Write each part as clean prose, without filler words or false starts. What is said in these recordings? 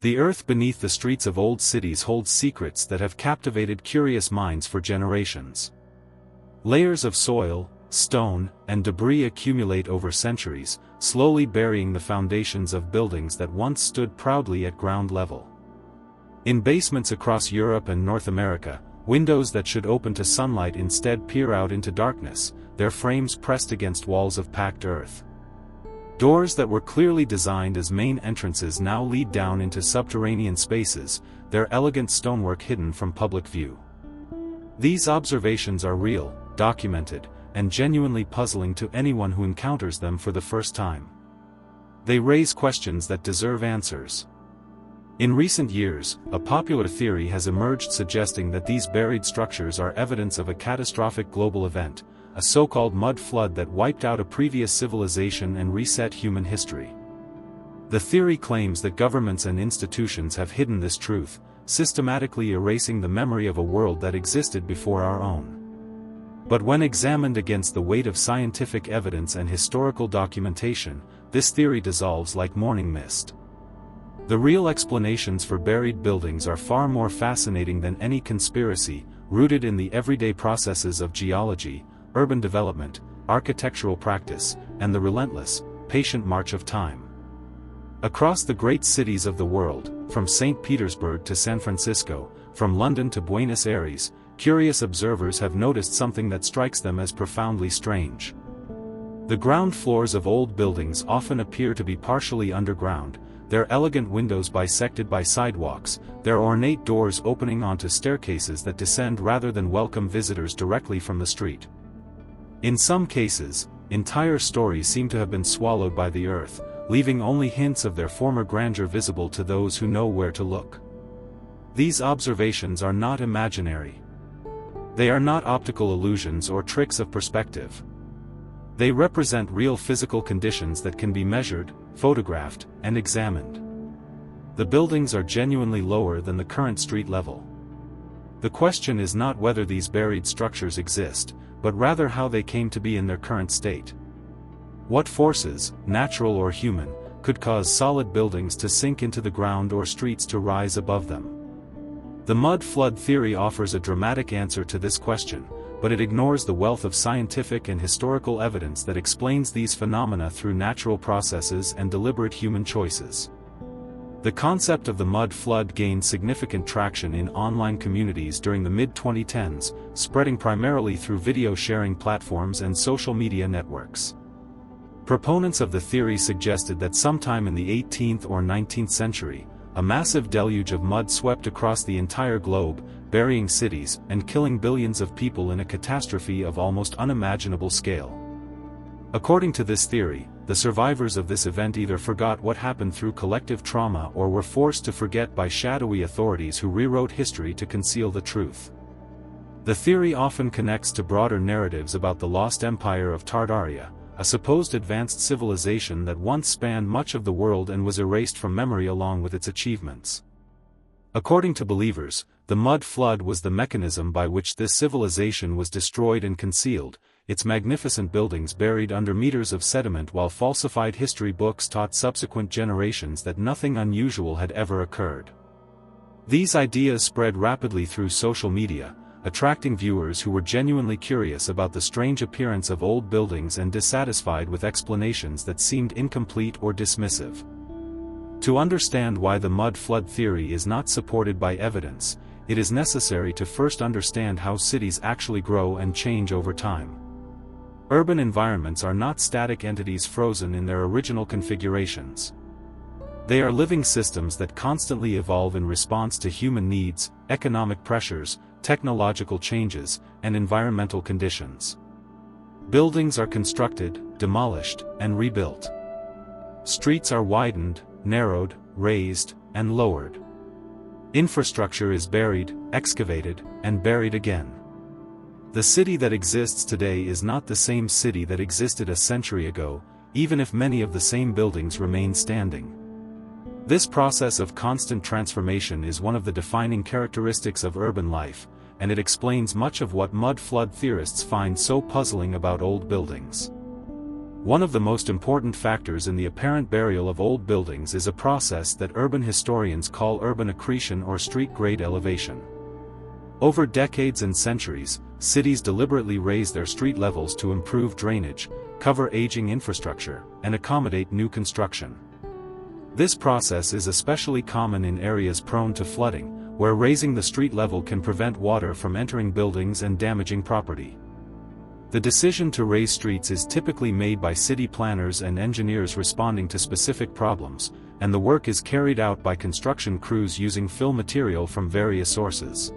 The earth beneath the streets of old cities holds secrets that have captivated curious minds for generations. Layers of soil, stone, and debris accumulate over centuries, slowly burying the foundations of buildings that once stood proudly at ground level. In basements across Europe and North America, windows that should open to sunlight instead peer out into darkness, their frames pressed against walls of packed earth. Doors that were clearly designed as main entrances now lead down into subterranean spaces, their elegant stonework hidden from public view. These observations are real, documented, and genuinely puzzling to anyone who encounters them for the first time. They raise questions that deserve answers. In recent years, a popular theory has emerged suggesting that these buried structures are evidence of a catastrophic global event, a so-called mud flood that wiped out a previous civilization and reset human history. The theory claims that governments and institutions have hidden this truth, systematically erasing the memory of a world that existed before our own. But when examined against the weight of scientific evidence and historical documentation, this theory dissolves like morning mist. The real explanations for buried buildings are far more fascinating than any conspiracy, rooted in the everyday processes of geology, urban development, architectural practice, and the relentless, patient march of time. Across the great cities of the world, from St. Petersburg to San Francisco, from London to Buenos Aires, curious observers have noticed something that strikes them as profoundly strange. The ground floors of old buildings often appear to be partially underground, their elegant windows bisected by sidewalks, their ornate doors opening onto staircases that descend rather than welcome visitors directly from the street. In some cases, entire stories seem to have been swallowed by the earth, leaving only hints of their former grandeur visible to those who know where to look. These observations are not imaginary. They are not optical illusions or tricks of perspective. They represent real physical conditions that can be measured, photographed, and examined. The buildings are genuinely lower than the current street level. The question is not whether these buried structures exist, but rather how they came to be in their current state. What forces, natural or human, could cause solid buildings to sink into the ground or streets to rise above them? The mud flood theory offers a dramatic answer to this question, but it ignores the wealth of scientific and historical evidence that explains these phenomena through natural processes and deliberate human choices. The concept of the mud flood gained significant traction in online communities during the mid-2010s, spreading primarily through video sharing platforms and social media networks. Proponents of the theory suggested that sometime in the 18th or 19th century, a massive deluge of mud swept across the entire globe, burying cities and killing billions of people in a catastrophe of almost unimaginable scale. According to this theory, the survivors of this event either forgot what happened through collective trauma or were forced to forget by shadowy authorities who rewrote history to conceal the truth. The theory often connects to broader narratives about the lost empire of Tartaria, a supposed advanced civilization that once spanned much of the world and was erased from memory along with its achievements. According to believers, the mud flood was the mechanism by which this civilization was destroyed and concealed, its magnificent buildings buried under meters of sediment, while falsified history books taught subsequent generations that nothing unusual had ever occurred. These ideas spread rapidly through social media, attracting viewers who were genuinely curious about the strange appearance of old buildings and dissatisfied with explanations that seemed incomplete or dismissive. To understand why the mud flood theory is not supported by evidence, it is necessary to first understand how cities actually grow and change over time. Urban environments are not static entities frozen in their original configurations. They are living systems that constantly evolve in response to human needs, economic pressures, technological changes, and environmental conditions. Buildings are constructed, demolished, and rebuilt. Streets are widened, narrowed, raised, and lowered. Infrastructure is buried, excavated, and buried again. The city that exists today is not the same city that existed a century ago, even if many of the same buildings remain standing. This process of constant transformation is one of the defining characteristics of urban life, and it explains much of what mud flood theorists find so puzzling about old buildings. One of the most important factors in the apparent burial of old buildings is a process that urban historians call urban accretion or street grade elevation. Over decades and centuries, cities deliberately raise their street levels to improve drainage, cover aging infrastructure, and accommodate new construction. This process is especially common in areas prone to flooding, where raising the street level can prevent water from entering buildings and damaging property. The decision to raise streets is typically made by city planners and engineers responding to specific problems, and the work is carried out by construction crews using fill material from various sources.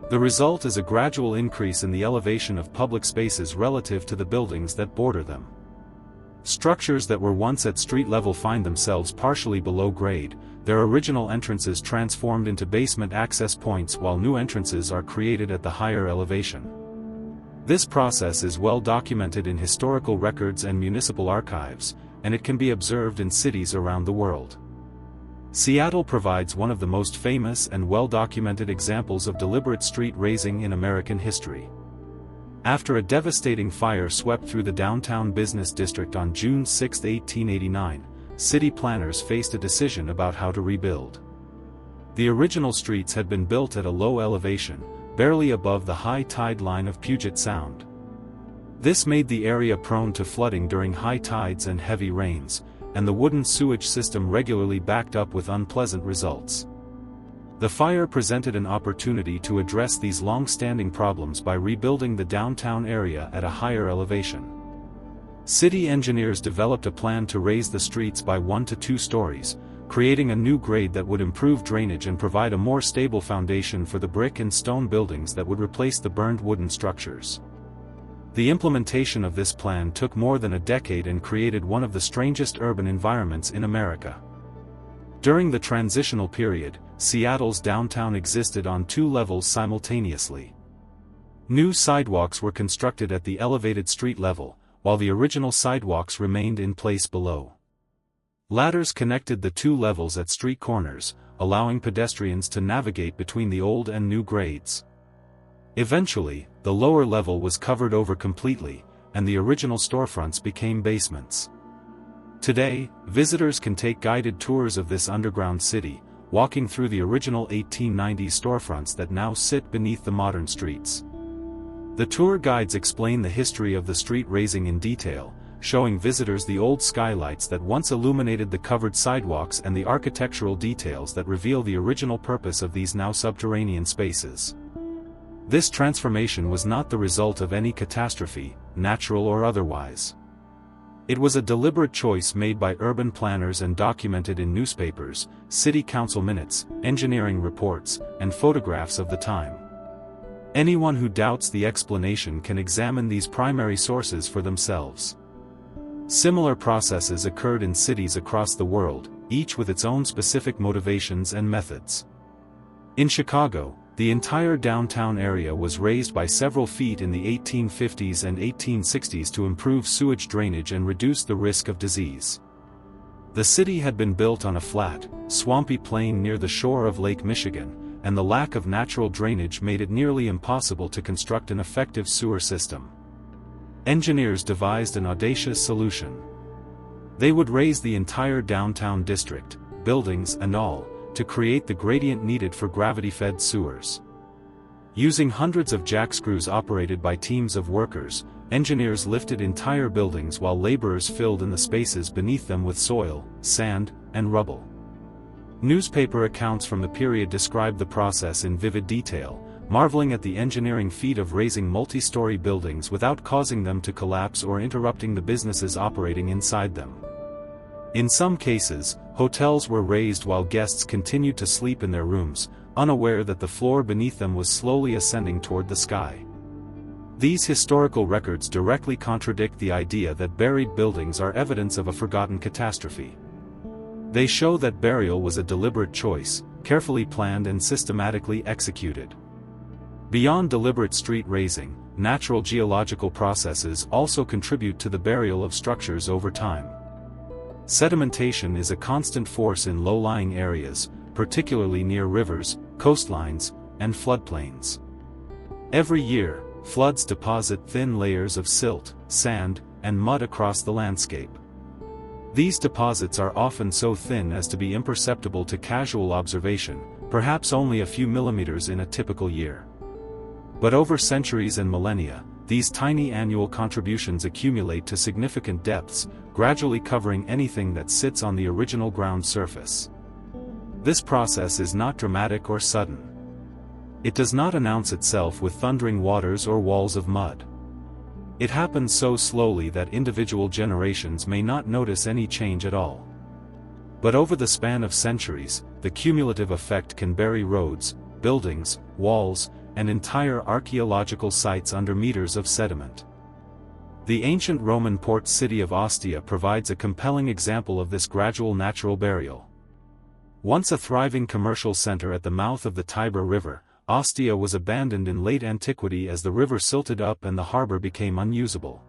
The result is a gradual increase in the elevation of public spaces relative to the buildings that border them. Structures that were once at street level find themselves partially below grade, their original entrances transformed into basement access points while new entrances are created at the higher elevation. This process is well documented in historical records and municipal archives, and it can be observed in cities around the world. Seattle provides one of the most famous and well-documented examples of deliberate street raising in American history. After a devastating fire swept through the downtown business district on June 6, 1889, city planners faced a decision about how to rebuild. The original streets had been built at a low elevation, barely above the high tide line of Puget Sound. This made the area prone to flooding during high tides and heavy rains, and the wooden sewage system regularly backed up with unpleasant results. The fire presented an opportunity to address these long-standing problems by rebuilding the downtown area at a higher elevation. City engineers developed a plan to raise the streets by 1 to 2 stories, creating a new grade that would improve drainage and provide a more stable foundation for the brick and stone buildings that would replace the burned wooden structures. The implementation of this plan took more than a decade and created one of the strangest urban environments in America. During the transitional period, Seattle's downtown existed on 2 levels simultaneously. New sidewalks were constructed at the elevated street level, while the original sidewalks remained in place below. Ladders connected the 2 levels at street corners, allowing pedestrians to navigate between the old and new grades. Eventually, the lower level was covered over completely, and the original storefronts became basements. Today, visitors can take guided tours of this underground city, walking through the original 1890s storefronts that now sit beneath the modern streets. The tour guides explain the history of the street raising in detail, showing visitors the old skylights that once illuminated the covered sidewalks and the architectural details that reveal the original purpose of these now subterranean spaces. This transformation was not the result of any catastrophe, natural or otherwise. It was a deliberate choice made by urban planners and documented in newspapers, city council minutes, engineering reports, and photographs of the time. Anyone who doubts the explanation can examine these primary sources for themselves. Similar processes occurred in cities across the world, each with its own specific motivations and methods. In Chicago, the entire downtown area was raised by several feet in the 1850s and 1860s to improve sewage drainage and reduce the risk of disease. The city had been built on a flat, swampy plain near the shore of Lake Michigan, and the lack of natural drainage made it nearly impossible to construct an effective sewer system. Engineers devised an audacious solution. They would raise the entire downtown district, buildings and all, to create the gradient needed for gravity-fed sewers. Using hundreds of jack screws operated by teams of workers, engineers lifted entire buildings while laborers filled in the spaces beneath them with soil, sand, and rubble. Newspaper accounts from the period describe the process in vivid detail, marveling at the engineering feat of raising multi-story buildings without causing them to collapse or interrupting the businesses operating inside them. In some cases, hotels were raised while guests continued to sleep in their rooms, unaware that the floor beneath them was slowly ascending toward the sky. These historical records directly contradict the idea that buried buildings are evidence of a forgotten catastrophe. They show that burial was a deliberate choice, carefully planned and systematically executed. Beyond deliberate street raising, natural geological processes also contribute to the burial of structures over time. Sedimentation is a constant force in low-lying areas, particularly near rivers, coastlines, and floodplains. Every year, floods deposit thin layers of silt, sand, and mud across the landscape. These deposits are often so thin as to be imperceptible to casual observation, perhaps only a few millimeters in a typical year. But over centuries and millennia, these tiny annual contributions accumulate to significant depths, gradually covering anything that sits on the original ground surface. This process is not dramatic or sudden. It does not announce itself with thundering waters or walls of mud. It happens so slowly that individual generations may not notice any change at all. But over the span of centuries, the cumulative effect can bury roads, buildings, walls, and entire archaeological sites under meters of sediment. The ancient Roman port city of Ostia provides a compelling example of this gradual natural burial. Once a thriving commercial center at the mouth of the Tiber River, Ostia was abandoned in late antiquity as the river silted up and the harbor became unusable.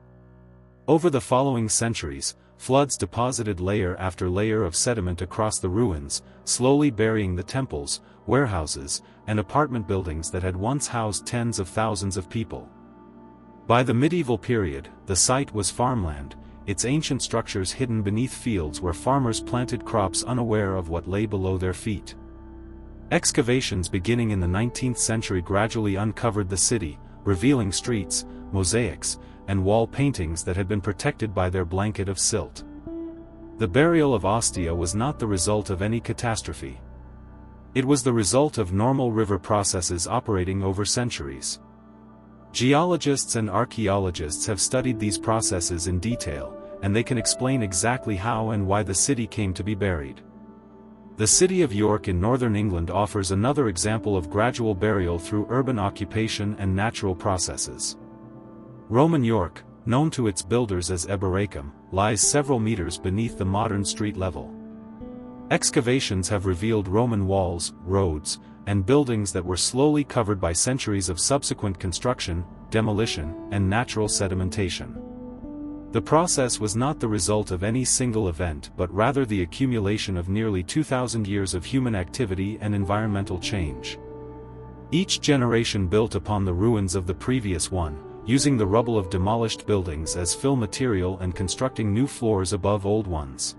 Over the following centuries, floods deposited layer after layer of sediment across the ruins, slowly burying the temples, warehouses, and apartment buildings that had once housed tens of thousands of people. By the medieval period, the site was farmland, its ancient structures hidden beneath fields where farmers planted crops unaware of what lay below their feet. Excavations beginning in the 19th century gradually uncovered the city, revealing streets, mosaics, and wall paintings that had been protected by their blanket of silt. The burial of Ostia was not the result of any catastrophe. It was the result of normal river processes operating over centuries. Geologists and archaeologists have studied these processes in detail, and they can explain exactly how and why the city came to be buried. The city of York in northern England offers another example of gradual burial through urban occupation and natural processes. Roman York, known to its builders as Eboracum, lies several meters beneath the modern street level. Excavations have revealed Roman walls, roads, and buildings that were slowly covered by centuries of subsequent construction, demolition, and natural sedimentation. The process was not the result of any single event but rather the accumulation of nearly 2,000 years of human activity and environmental change. Each generation built upon the ruins of the previous one, using the rubble of demolished buildings as fill material and constructing new floors above old ones.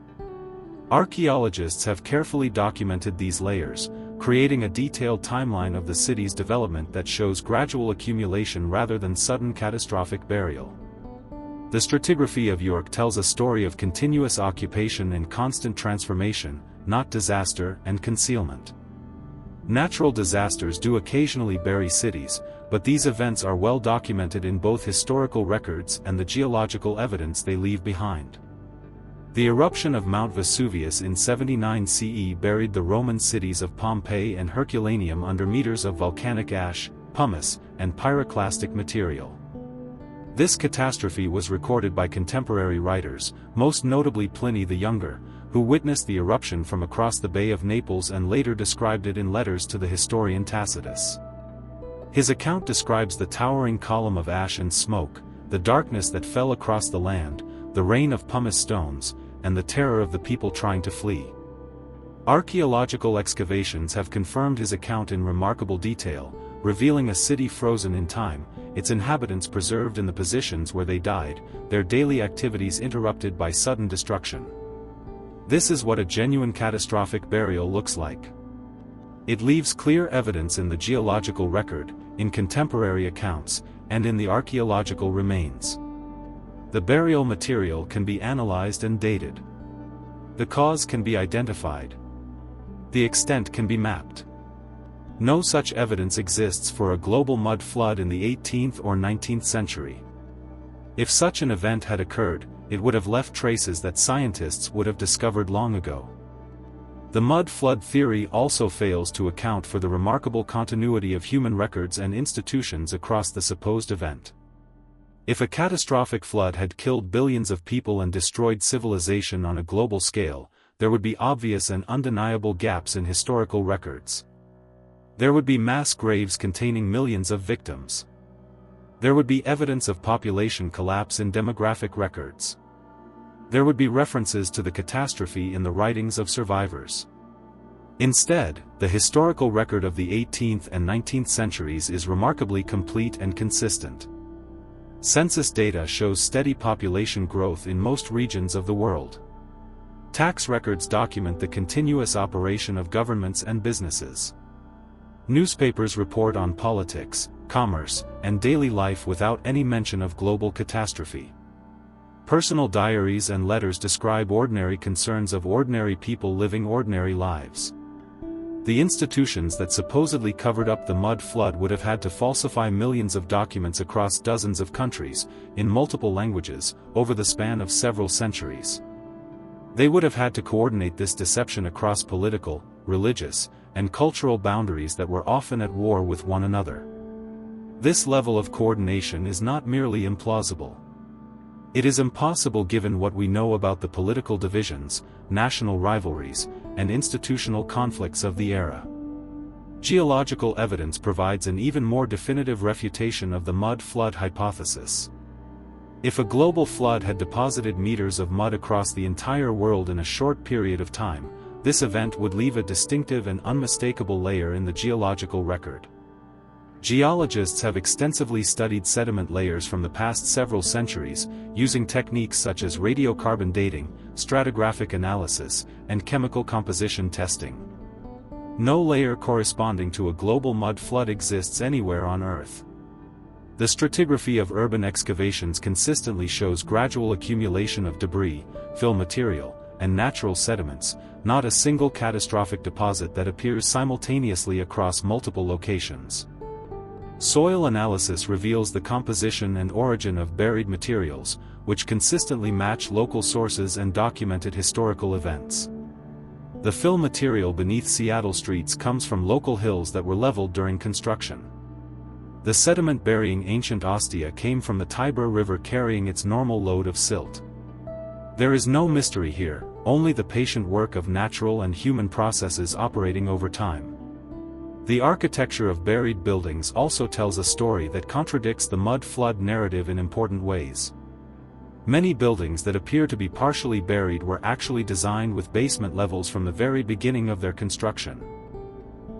Archaeologists have carefully documented these layers, creating a detailed timeline of the city's development that shows gradual accumulation rather than sudden catastrophic burial. The stratigraphy of York tells a story of continuous occupation and constant transformation, not disaster and concealment. Natural disasters do occasionally bury cities, but these events are well documented in both historical records and the geological evidence they leave behind. The eruption of Mount Vesuvius in 79 CE buried the Roman cities of Pompeii and Herculaneum under meters of volcanic ash, pumice, and pyroclastic material. This catastrophe was recorded by contemporary writers, most notably Pliny the Younger, who witnessed the eruption from across the Bay of Naples and later described it in letters to the historian Tacitus. His account describes the towering column of ash and smoke, the darkness that fell across the land, the rain of pumice stones, and the terror of the people trying to flee. Archaeological excavations have confirmed his account in remarkable detail, revealing a city frozen in time, its inhabitants preserved in the positions where they died, their daily activities interrupted by sudden destruction. This is what a genuine catastrophic burial looks like. It leaves clear evidence in the geological record, in contemporary accounts, and in the archaeological remains. The burial material can be analyzed and dated. The cause can be identified. The extent can be mapped. No such evidence exists for a global mud flood in the 18th or 19th century. If such an event had occurred, it would have left traces that scientists would have discovered long ago. The mud flood theory also fails to account for the remarkable continuity of human records and institutions across the supposed event. If a catastrophic flood had killed billions of people and destroyed civilization on a global scale, there would be obvious and undeniable gaps in historical records. There would be mass graves containing millions of victims. There would be evidence of population collapse in demographic records. There would be references to the catastrophe in the writings of survivors. Instead, the historical record of the 18th and 19th centuries is remarkably complete and consistent. Census data shows steady population growth in most regions of the world. Tax records document the continuous operation of governments and businesses. Newspapers report on politics, commerce, and daily life without any mention of global catastrophe. Personal diaries and letters describe ordinary concerns of ordinary people living ordinary lives. The institutions that supposedly covered up the mud flood would have had to falsify millions of documents across dozens of countries, in multiple languages, over the span of several centuries. They would have had to coordinate this deception across political, religious, and cultural boundaries that were often at war with one another. This level of coordination is not merely implausible. It is impossible given what we know about the political divisions, national rivalries, and institutional conflicts of the era. Geological evidence provides an even more definitive refutation of the mud flood hypothesis. If a global flood had deposited meters of mud across the entire world in a short period of time, this event would leave a distinctive and unmistakable layer in the geological record. Geologists have extensively studied sediment layers from the past several centuries, using techniques such as radiocarbon dating, stratigraphic analysis, and chemical composition testing. No layer corresponding to a global mud flood exists anywhere on Earth. The stratigraphy of urban excavations consistently shows gradual accumulation of debris, fill material, and natural sediments, not a single catastrophic deposit that appears simultaneously across multiple locations. Soil analysis reveals the composition and origin of buried materials, which consistently match local sources and documented historical events. The fill material beneath Seattle streets comes from local hills that were leveled during construction. The sediment burying ancient Ostia came from the Tiber River carrying its normal load of silt. There is no mystery here, only the patient work of natural and human processes operating over time. The architecture of buried buildings also tells a story that contradicts the mud flood narrative in important ways. Many buildings that appear to be partially buried were actually designed with basement levels from the very beginning of their construction.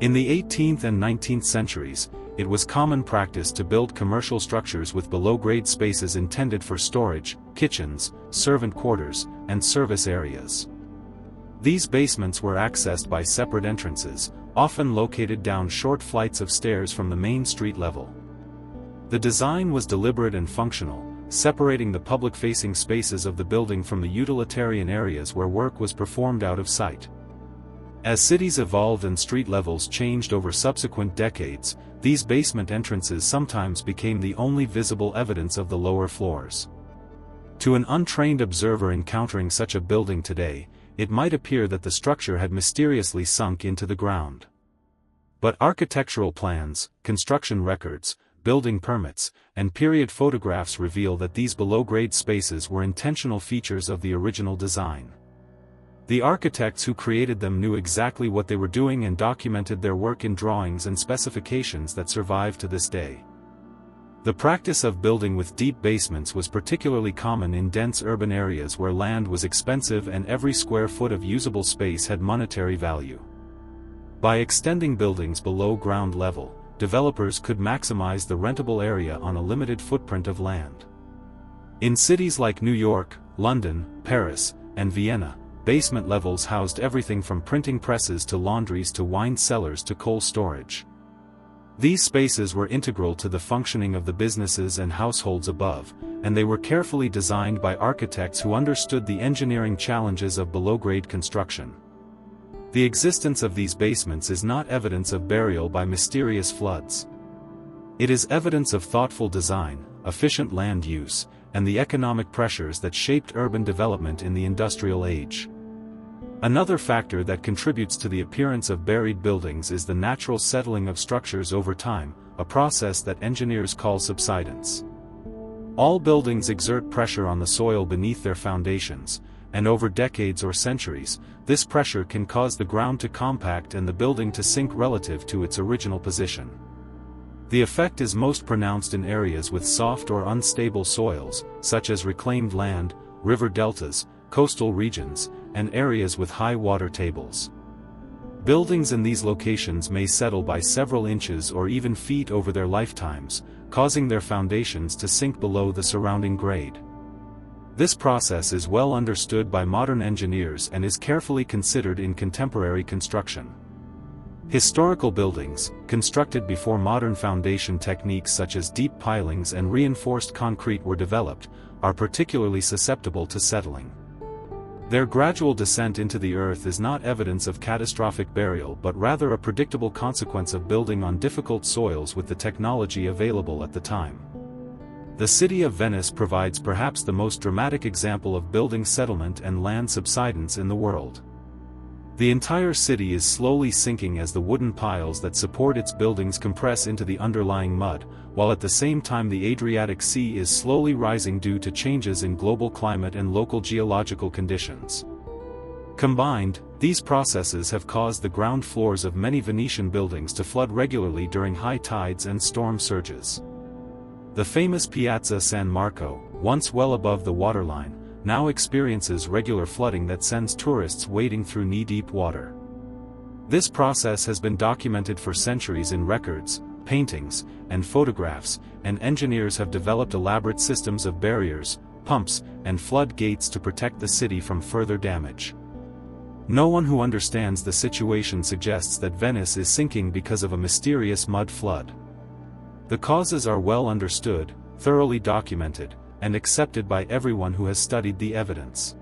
In the 18th and 19th centuries, it was common practice to build commercial structures with below-grade spaces intended for storage, kitchens, servant quarters, and service areas. These basements were accessed by separate entrances, often located down short flights of stairs from the main street level. The design was deliberate and functional, separating the public-facing spaces of the building from the utilitarian areas where work was performed out of sight. As cities evolved and street levels changed over subsequent decades, these basement entrances sometimes became the only visible evidence of the lower floors. To an untrained observer encountering such a building today, it might appear that the structure had mysteriously sunk into the ground. But architectural plans, construction records, building permits, and period photographs reveal that these below-grade spaces were intentional features of the original design. The architects who created them knew exactly what they were doing and documented their work in drawings and specifications that survive to this day. The practice of building with deep basements was particularly common in dense urban areas where land was expensive and every square foot of usable space had monetary value. By extending buildings below ground level, developers could maximize the rentable area on a limited footprint of land. In cities like New York, London, Paris, and Vienna, basement levels housed everything from printing presses to laundries to wine cellars to coal storage. These spaces were integral to the functioning of the businesses and households above, and they were carefully designed by architects who understood the engineering challenges of below-grade construction. The existence of these basements is not evidence of burial by mysterious floods. It is evidence of thoughtful design, efficient land use, and the economic pressures that shaped urban development in the industrial age. Another factor that contributes to the appearance of buried buildings is the natural settling of structures over time, a process that engineers call subsidence. All buildings exert pressure on the soil beneath their foundations, and over decades or centuries, this pressure can cause the ground to compact and the building to sink relative to its original position. The effect is most pronounced in areas with soft or unstable soils, such as reclaimed land, river deltas, coastal regions, and areas with high water tables. Buildings in these locations may settle by several inches or even feet over their lifetimes, causing their foundations to sink below the surrounding grade. This process is well understood by modern engineers and is carefully considered in contemporary construction. Historical buildings, constructed before modern foundation techniques such as deep pilings and reinforced concrete were developed, are particularly susceptible to settling. Their gradual descent into the earth is not evidence of catastrophic burial but rather a predictable consequence of building on difficult soils with the technology available at the time. The city of Venice provides perhaps the most dramatic example of building settlement and land subsidence in the world. The entire city is slowly sinking as the wooden piles that support its buildings compress into the underlying mud, while at the same time the Adriatic Sea is slowly rising due to changes in global climate and local geological conditions. Combined, these processes have caused the ground floors of many Venetian buildings to flood regularly during high tides and storm surges. The famous Piazza San Marco, once well above the waterline, now experiences regular flooding that sends tourists wading through knee-deep water. This process has been documented for centuries in records, paintings, and photographs, and engineers have developed elaborate systems of barriers, pumps, and flood gates to protect the city from further damage. No one who understands the situation suggests that Venice is sinking because of a mysterious mud flood. The causes are well understood, thoroughly documented, and accepted by everyone who has studied the evidence.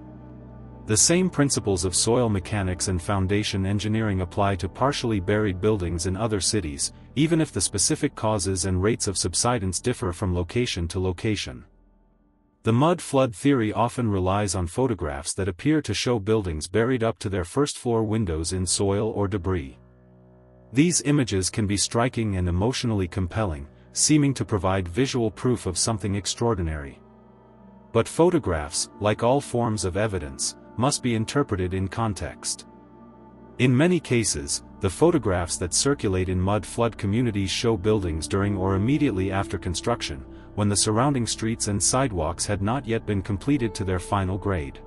The same principles of soil mechanics and foundation engineering apply to partially buried buildings in other cities, even if the specific causes and rates of subsidence differ from location to location. The mud flood theory often relies on photographs that appear to show buildings buried up to their first-floor windows in soil or debris. These images can be striking and emotionally compelling, seeming to provide visual proof of something extraordinary. But photographs, like all forms of evidence, must be interpreted in context. In many cases, the photographs that circulate in mud flood communities show buildings during or immediately after construction, when the surrounding streets and sidewalks had not yet been completed to their final grade.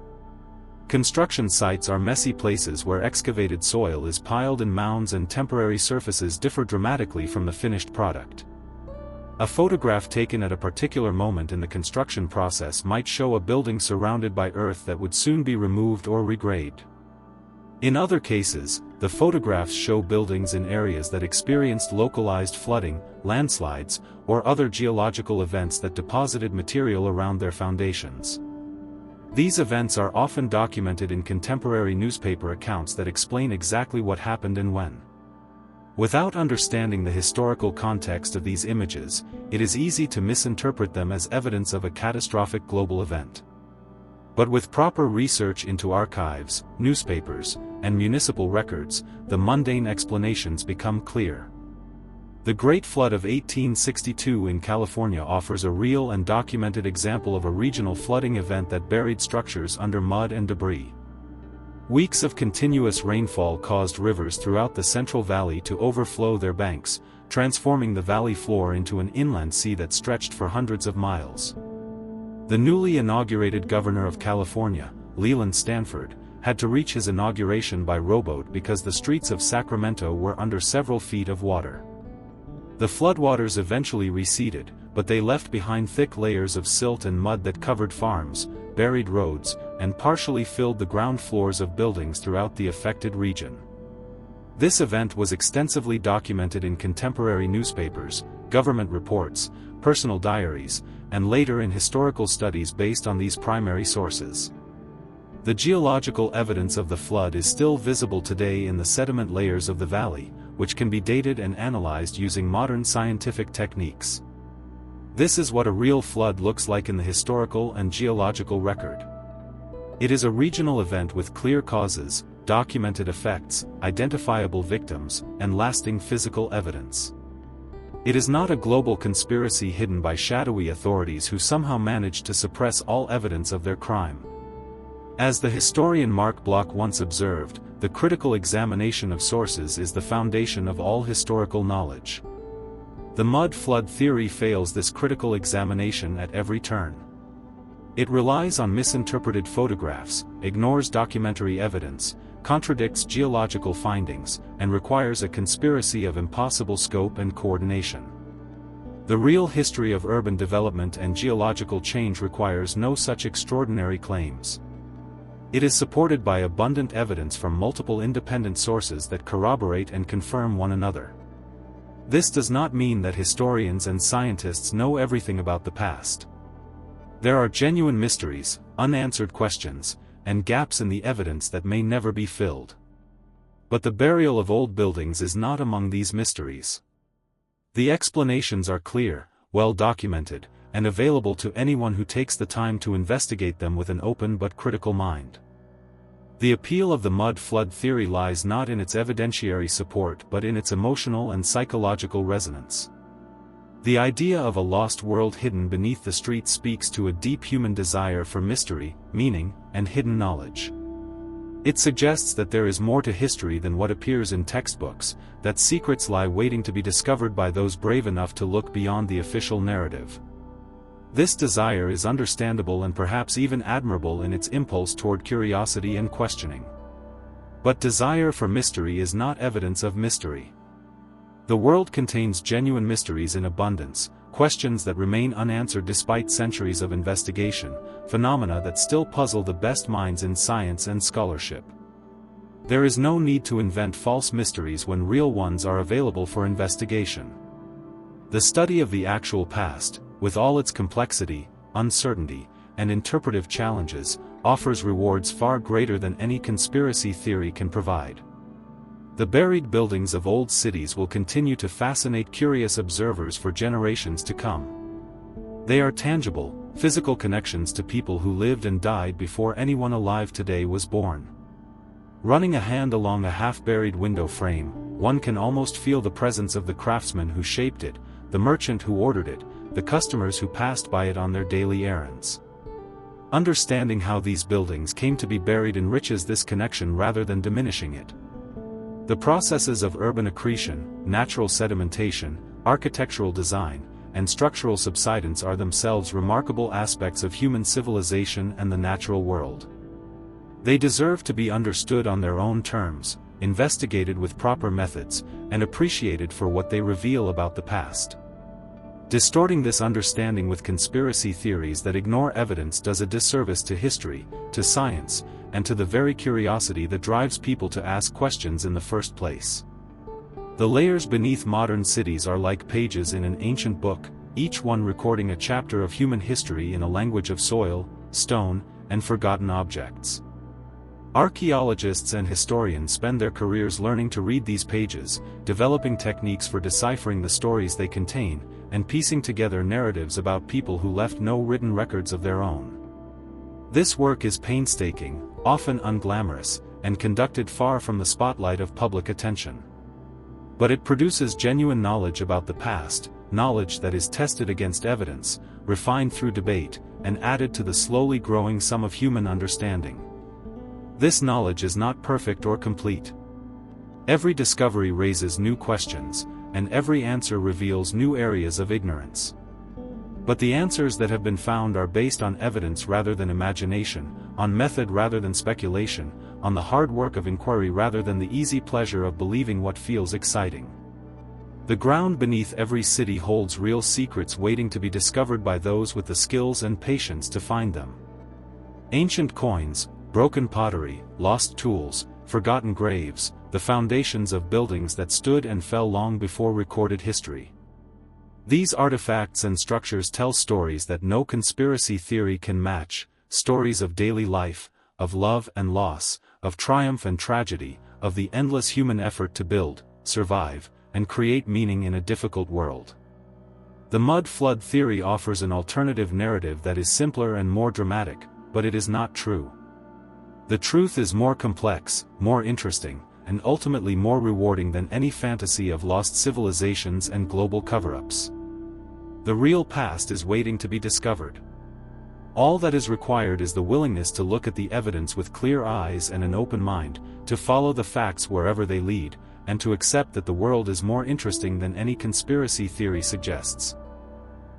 Construction sites are messy places where excavated soil is piled in mounds and temporary surfaces differ dramatically from the finished product. A photograph taken at a particular moment in the construction process might show a building surrounded by earth that would soon be removed or regraded. In other cases, the photographs show buildings in areas that experienced localized flooding, landslides, or other geological events that deposited material around their foundations. These events are often documented in contemporary newspaper accounts that explain exactly what happened and when. Without understanding the historical context of these images, it is easy to misinterpret them as evidence of a catastrophic global event. But with proper research into archives, newspapers, and municipal records, the mundane explanations become clear. The Great Flood of 1862 in California offers a real and documented example of a regional flooding event that buried structures under mud and debris. Weeks of continuous rainfall caused rivers throughout the Central Valley to overflow their banks, transforming the valley floor into an inland sea that stretched for hundreds of miles. The newly inaugurated governor of California, Leland Stanford, had to reach his inauguration by rowboat because the streets of Sacramento were under several feet of water. The floodwaters eventually receded, but they left behind thick layers of silt and mud that covered farms, buried roads, and partially filled the ground floors of buildings throughout the affected region. This event was extensively documented in contemporary newspapers, government reports, personal diaries, and later in historical studies based on these primary sources. The geological evidence of the flood is still visible today in the sediment layers of the valley, which can be dated and analyzed using modern scientific techniques. This is what a real flood looks like in the historical and geological record. It is a regional event with clear causes, documented effects, identifiable victims, and lasting physical evidence. It is not a global conspiracy hidden by shadowy authorities who somehow managed to suppress all evidence of their crime. As the historian Mark Bloch once observed, the critical examination of sources is the foundation of all historical knowledge. The mud flood theory fails this critical examination at every turn. It relies on misinterpreted photographs, ignores documentary evidence, contradicts geological findings, and requires a conspiracy of impossible scope and coordination. The real history of urban development and geological change requires no such extraordinary claims. It is supported by abundant evidence from multiple independent sources that corroborate and confirm one another. This does not mean that historians and scientists know everything about the past. There are genuine mysteries, unanswered questions, and gaps in the evidence that may never be filled. But the burial of old buildings is not among these mysteries. The explanations are clear, well documented, and available to anyone who takes the time to investigate them with an open but critical mind. The appeal of the mud flood theory lies not in its evidentiary support but in its emotional and psychological resonance. The idea of a lost world hidden beneath the street speaks to a deep human desire for mystery, meaning, and hidden knowledge. It suggests that there is more to history than what appears in textbooks, that secrets lie waiting to be discovered by those brave enough to look beyond the official narrative. This desire is understandable and perhaps even admirable in its impulse toward curiosity and questioning. But desire for mystery is not evidence of mystery. The world contains genuine mysteries in abundance, questions that remain unanswered despite centuries of investigation, phenomena that still puzzle the best minds in science and scholarship. There is no need to invent false mysteries when real ones are available for investigation. The study of the actual past, with all its complexity, uncertainty, and interpretive challenges, offers rewards far greater than any conspiracy theory can provide. The buried buildings of old cities will continue to fascinate curious observers for generations to come. They are tangible, physical connections to people who lived and died before anyone alive today was born. Running a hand along a half-buried window frame, one can almost feel the presence of the craftsman who shaped it, the merchant who ordered it, the customers who passed by it on their daily errands. Understanding how these buildings came to be buried enriches this connection rather than diminishing it. The processes of urban accretion, natural sedimentation, architectural design, and structural subsidence are themselves remarkable aspects of human civilization and the natural world. They deserve to be understood on their own terms, investigated with proper methods, and appreciated for what they reveal about the past. Distorting this understanding with conspiracy theories that ignore evidence does a disservice to history, to science, and to the very curiosity that drives people to ask questions in the first place. The layers beneath modern cities are like pages in an ancient book, each one recording a chapter of human history in a language of soil, stone, and forgotten objects. Archaeologists and historians spend their careers learning to read these pages, developing techniques for deciphering the stories they contain, and piecing together narratives about people who left no written records of their own. This work is painstaking, often unglamorous, and conducted far from the spotlight of public attention. But it produces genuine knowledge about the past, knowledge that is tested against evidence, refined through debate, and added to the slowly growing sum of human understanding. This knowledge is not perfect or complete. Every discovery raises new questions, and every answer reveals new areas of ignorance. But the answers that have been found are based on evidence rather than imagination, on method rather than speculation, on the hard work of inquiry rather than the easy pleasure of believing what feels exciting. The ground beneath every city holds real secrets waiting to be discovered by those with the skills and patience to find them. Ancient coins, broken pottery, lost tools, forgotten graves, the foundations of buildings that stood and fell long before recorded history. These artifacts and structures tell stories that no conspiracy theory can match, stories of daily life, of love and loss, of triumph and tragedy, of the endless human effort to build, survive, and create meaning in a difficult world. The mud flood theory offers an alternative narrative that is simpler and more dramatic, but it is not true. The truth is more complex, more interesting, and ultimately more rewarding than any fantasy of lost civilizations and global cover-ups. The real past is waiting to be discovered. All that is required is the willingness to look at the evidence with clear eyes and an open mind, to follow the facts wherever they lead, and to accept that the world is more interesting than any conspiracy theory suggests.